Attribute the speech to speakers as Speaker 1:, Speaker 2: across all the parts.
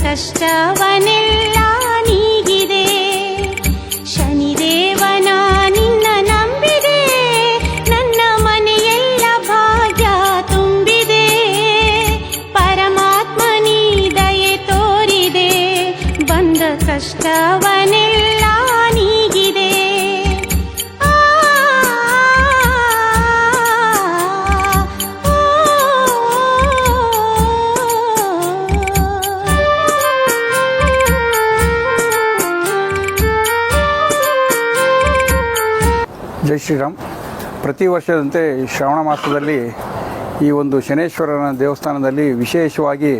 Speaker 1: ಕಷ್ಟವನೆಲ್ಲ ನೀಗಿದೆ. ಶನಿದೇವನ ನಿನ್ನ ನಂಬಿದೆ, ನನ್ನ ಮನೆಯೆಲ್ಲ ಭಾಗ್ಯ ತುಂಬಿದೆ. ಪರಮಾತ್ಮ ನೀ ದಯೆ ತೋರಿದೆ, ಬಂದ ಕಷ್ಟವನೆಲ್ಲ ನೀಗಿದೆ.
Speaker 2: ಜೈ ಶ್ರೀರಾಮ್. ಪ್ರತಿ ವರ್ಷದಂತೆ ಶ್ರಾವಣ ಮಾಸದಲ್ಲಿ ಈ ಒಂದು ಶನೇಶ್ವರನ ದೇವಸ್ಥಾನದಲ್ಲಿ ವಿಶೇಷವಾಗಿ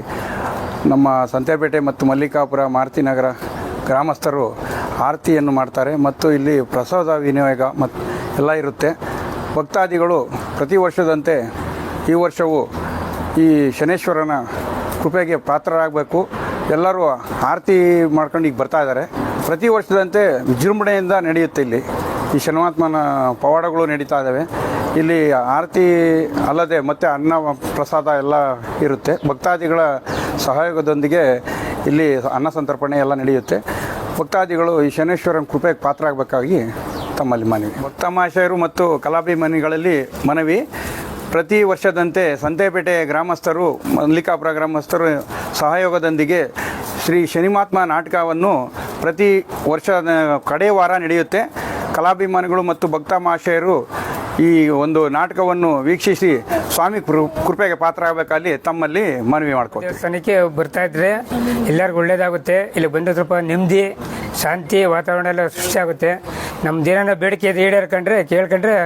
Speaker 2: ನಮ್ಮ ಸಂತೆಪೇಟೆ ಮತ್ತು ಮಲ್ಲಿಕಾಪುರ ಮಾರುತಿನಗರ ಗ್ರಾಮಸ್ಥರು ಆರತಿಯನ್ನು ಮಾಡ್ತಾರೆ ಮತ್ತು ಇಲ್ಲಿ ಪ್ರಸಾದ ವಿನಿಯೋಗ ಮತ್ತು ಎಲ್ಲ ಇರುತ್ತೆ. ಭಕ್ತಾದಿಗಳು ಪ್ರತಿ ವರ್ಷದಂತೆ ಈ ವರ್ಷವೂ ಈ ಶನೇಶ್ವರನ ಕೃಪೆಗೆ ಪಾತ್ರರಾಗಬೇಕು. ಎಲ್ಲರೂ ಆರತಿ ಮಾಡ್ಕೊಂಡು ಈಗ ಬರ್ತಾ ಇದ್ದಾರೆ. ಪ್ರತಿ ವರ್ಷದಂತೆ ವಿಜೃಂಭಣೆಯಿಂದ ನಡೆಯುತ್ತೆ. ಇಲ್ಲಿ ಈ ಶನಿಮಾತ್ಮನ ಪವಾಡಗಳು ನಡೀತಾ ಇದ್ದಾವೆ. ಇಲ್ಲಿ ಆರತಿ ಅಲ್ಲದೆ ಮತ್ತು ಅನ್ನ ಪ್ರಸಾದ ಎಲ್ಲ ಇರುತ್ತೆ. ಭಕ್ತಾದಿಗಳ ಸಹಯೋಗದೊಂದಿಗೆ ಇಲ್ಲಿ ಅನ್ನ ಸಂತರ್ಪಣೆ ಎಲ್ಲ ನಡೆಯುತ್ತೆ. ಭಕ್ತಾದಿಗಳು ಈ ಶನೇಶ್ವರನ ಕೃಪೆಗೆ ಪಾತ್ರ ಆಗಬೇಕಾಗಿ ತಮ್ಮಲ್ಲಿ ಮನವಿ. ಭಕ್ತ ಮಹಾಶಯರು ಮತ್ತು ಕಲಾಭಿಮಾನಿಗಳಲ್ಲಿ ಮನವಿ. ಪ್ರತಿ ವರ್ಷದಂತೆ ಸಂತೆಪೇಟೆ ಗ್ರಾಮಸ್ಥರು, ಮಲ್ಲಿಕಾಪುರ ಗ್ರಾಮಸ್ಥರು ಸಹಯೋಗದೊಂದಿಗೆ ಶ್ರೀ ಶನಿಮಾತ್ಮ ನಾಟಕವನ್ನು ಪ್ರತಿ ವರ್ಷ ಕಡೇ ವಾರ ನಡೆಯುತ್ತೆ. ಕಲಾಭಿಮಾನಿಗಳು ಮತ್ತು ಭಕ್ತ ಮಹಾಶಯರು ಈ ಒಂದು ನಾಟಕವನ್ನು ವೀಕ್ಷಿಸಿ ಸ್ವಾಮಿ ಕೃಪೆಗೆ ಪಾತ್ರ ಆಗಬೇಕಲ್ಲಿ ತಮ್ಮಲ್ಲಿ ಮನವಿ ಮಾಡ್ಕೊಳ್ತೀವಿ.
Speaker 3: ದೇವಸ್ಥಾನಕ್ಕೆ ಬರ್ತಾ ಇದ್ರೆ ಎಲ್ಲರಿಗೂ ಒಳ್ಳೇದಾಗುತ್ತೆ. ಇಲ್ಲಿ ಬಂದ ಸ್ವಲ್ಪ ನೆಮ್ಮದಿ, ಶಾಂತಿ ವಾತಾವರಣ ಎಲ್ಲ ಸೃಷ್ಟಿಯಾಗುತ್ತೆ. ನಮ್ದೇನೋ ಬೇಡಿಕೆ ಈಡೇರ್ಕೊಂಡ್ರೆ ಕೇಳ್ಕೊಂಡ್ರೆ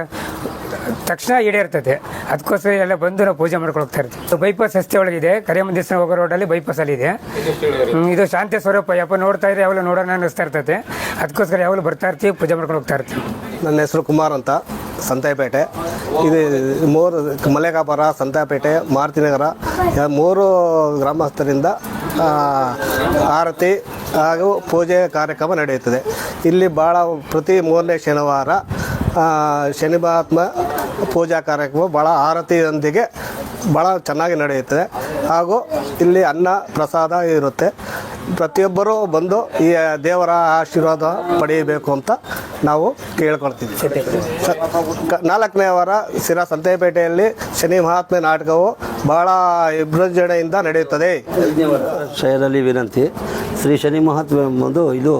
Speaker 3: ತಕ್ಷಣ ಈಡೇರ್ತದೆ. ಅದಕ್ಕೋಸ್ಕರ ಎಲ್ಲ ಬಂದು ನಾವು ಪೂಜೆ ಮಾಡ್ಕೊಂಡು ಹೋಗ್ತಾ ಇರ್ತೀವಿ. ಬೈಪಾಸ್ ರಸ್ತೆ ಒಳಗಿದೆ, ಕರಿಯಮ್ಮ ದೇವಸ್ಥಾನ ಹೋಗೋ ರೋಡಲ್ಲಿ ಬೈಪಾಸಲ್ಲಿ ಇದೆ. ಇದು ಶಾಂತಿ ಸ್ವರೂಪ. ಯಪ್ಪ ನೋಡ್ತಾ ಇದ್ರೆ ಯಾವಾಗಲೂ ನೋಡೋಣ ಅನ್ನಿಸ್ತಾ ಇರ್ತದೆ. ಅದಕ್ಕೋಸ್ಕರ ಯಾವಾಗಲೂ ಬರ್ತಾ ಇರ್ತೀವಿ, ಪೂಜೆ ಮಾಡ್ಕೊಂಡು ಹೋಗ್ತಾ ಇರ್ತೀವಿ.
Speaker 4: ನನ್ನ ಹೆಸರು ಕುಮಾರ್ ಅಂತ, ಸಂತೆಪೇಟೆ. ಇದು ಮೂರು ಮಲ್ಲಿಕಾಪುರ, ಸಂತೆಪೇಟೆ, ಮಾರುತಿನಗರ 3 ಗ್ರಾಮಸ್ಥರಿಂದ ಆರತಿ ಹಾಗೂ ಪೂಜೆ ಕಾರ್ಯಕ್ರಮ ನಡೆಯುತ್ತದೆ. ಇಲ್ಲಿ ಭಾಳ ಪ್ರತಿ 3ನೇ ಶನಿವಾರ ಶನಿ ಮಹಾತ್ಮ ಪೂಜಾ ಕಾರ್ಯಕ್ರಮ ಭಾಳ ಆರತಿಯೊಂದಿಗೆ ಭಾಳ ಚೆನ್ನಾಗಿ ನಡೆಯುತ್ತದೆ. ಹಾಗೂ ಇಲ್ಲಿ ಅನ್ನ ಪ್ರಸಾದ ಇರುತ್ತೆ. ಪ್ರತಿಯೊಬ್ಬರೂ ಬಂದು ಈ ದೇವರ ಆಶೀರ್ವಾದ ಪಡೆಯಬೇಕು ಅಂತ ನಾವು ಕೇಳ್ಕೊಳ್ತೀವಿ. 4ನೇ ವಾರ ಸಿರಾ ಸಂತೆಪೇಟೆಯಲ್ಲಿ ಶನಿ ಮಹಾತ್ಮೆ ನಾಟಕವು ಭಾಳ ವಿಜೃಂಭಣೆಯಿಂದ ನಡೆಯುತ್ತದೆ.
Speaker 5: ಶಯರಲ್ಲಿ ವಿನಂತಿ. ಶ್ರೀ ಶನಿ ಮಹಾತ್ಮೆ ಎಂಬುದು ಇದು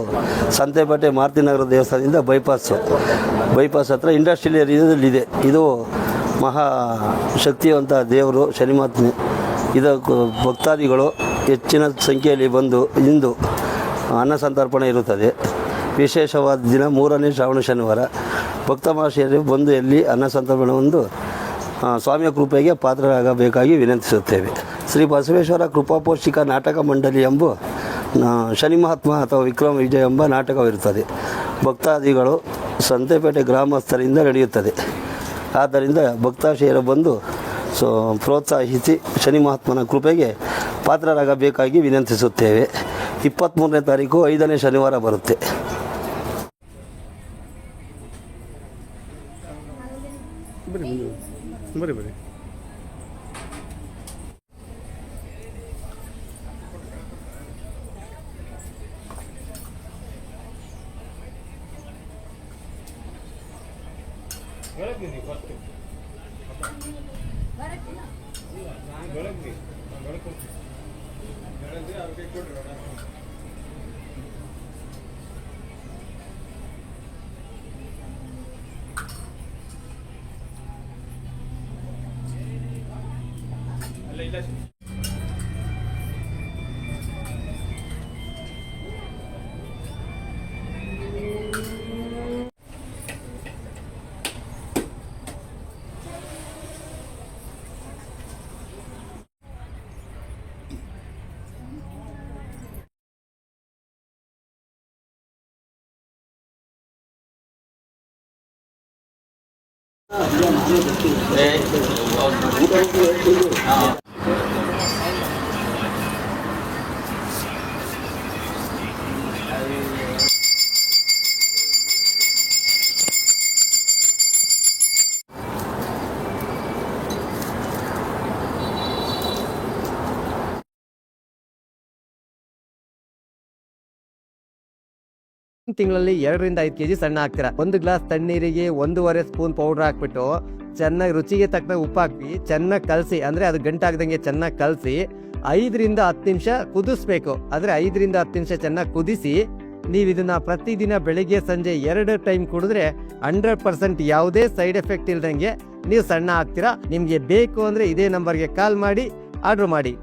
Speaker 5: ಸಂತೆಪೇಟೆ ಮಾರುತಿನಗರ ದೇವಸ್ಥಾನದಿಂದ ಬೈಪಾಸ್ ಹತ್ರ ಇಂಡಸ್ಟ್ರಿಯಲ್ ಏರಿಯಾದಲ್ಲಿದೆ. ಇದು ಮಹಾ ಶಕ್ತಿವಂತ ದೇವರು ಶನಿ ಮಹಾತ್ಮೆ. ಇದಕ್ಕೆ ಭಕ್ತಾದಿಗಳು ಹೆಚ್ಚಿನ ಸಂಖ್ಯೆಯಲ್ಲಿ ಬಂದು ಇಂದು ಅನ್ನ ಸಂತರ್ಪಣೆ ಇರುತ್ತದೆ. ವಿಶೇಷವಾದ ದಿನ 3ನೇ ಶ್ರಾವಣ ಶನಿವಾರ ಭಕ್ತ ಮಹಾಶಯರು ಬಂದು ಎಲ್ಲಿ ಅನ್ನ ಸಂತರ್ಪಣೆ ಒಂದು ಸ್ವಾಮಿಯ ಕೃಪೆಗೆ ಪಾತ್ರರಾಗಬೇಕಾಗಿ ವಿನಂತಿಸುತ್ತೇವೆ. ಶ್ರೀ ಬಸವೇಶ್ವರ ಕೃಪಾಪೋಷಿಕ ನಾಟಕ ಮಂಡಳಿ ಎಂಬ ಶನಿ ಮಹಾತ್ಮ ಅಥವಾ ವಿಕ್ರಮ ವಿಜಯ ಎಂಬ ನಾಟಕವಿರುತ್ತದೆ. ಭಕ್ತಾದಿಗಳು ಸಂತೆಪೇಟೆ ಗ್ರಾಮಸ್ಥರಿಂದ ನಡೆಯುತ್ತದೆ. ಆದ್ದರಿಂದ ಭಕ್ತಾಶಯರು ಬಂದು ಪ್ರೋತ್ಸಾಹಿಸಿ ಶನಿ ಮಹಾತ್ಮನ ಕೃಪೆಗೆ ಪಾತ್ರರಾಗಬೇಕಾಗಿ ವಿನಂತಿಸುತ್ತೇವೆ. 23ನೇ ತಾರೀಕು 5ನೇ ಶನಿವಾರ ಬರುತ್ತೆ.
Speaker 2: ಬರೀ
Speaker 6: ತಿಂಗಳಲ್ಲಿ 2ರಿಂದ 5 kg ಸಣ್ಣ ಹಾಕ್ತೀರಾ. 1 ಗ್ಲಾಸ್ ತಣ್ಣೀರಿಗೆ 1.5 ಸ್ಪೂನ್ ಪೌಡರ್ ಹಾಕ್ಬಿಟ್ಟು ಚೆನ್ನಾಗಿ ರುಚಿಗೆ ತಕ್ಕ ಉಪ್ಪು ಹಾಕಿ ಚೆನ್ನಾಗಿ ಕಲಸಿ, ಅಂದರೆ ಅದು ಗಂಟಾಗ್ದಂಗೆ ಚೆನ್ನಾಗಿ ಕಲಸಿ 5ರಿಂದ 10 ನಿಮಿಷ ಕುದಿಸ್ಬೇಕು. ಆದರೆ 5ರಿಂದ 10 ನಿಮಿಷ ಚೆನ್ನಾಗಿ ಕುದಿಸಿ ನೀವು ಇದನ್ನ ಪ್ರತಿದಿನ ಬೆಳಿಗ್ಗೆ ಸಂಜೆ 2 ಟೈಮ್ ಕುಡಿದ್ರೆ 100% ಯಾವುದೇ ಸೈಡ್ ಎಫೆಕ್ಟ್ ಇಲ್ದಂಗೆ ನೀವು ಸಣ್ಣ ಆಗ್ತೀರಾ. ನಿಮಗೆ ಬೇಕು ಅಂದರೆ ಇದೇ ನಂಬರ್ಗೆ ಕಾಲ್ ಮಾಡಿ ಆರ್ಡ್ರ್ ಮಾಡಿ.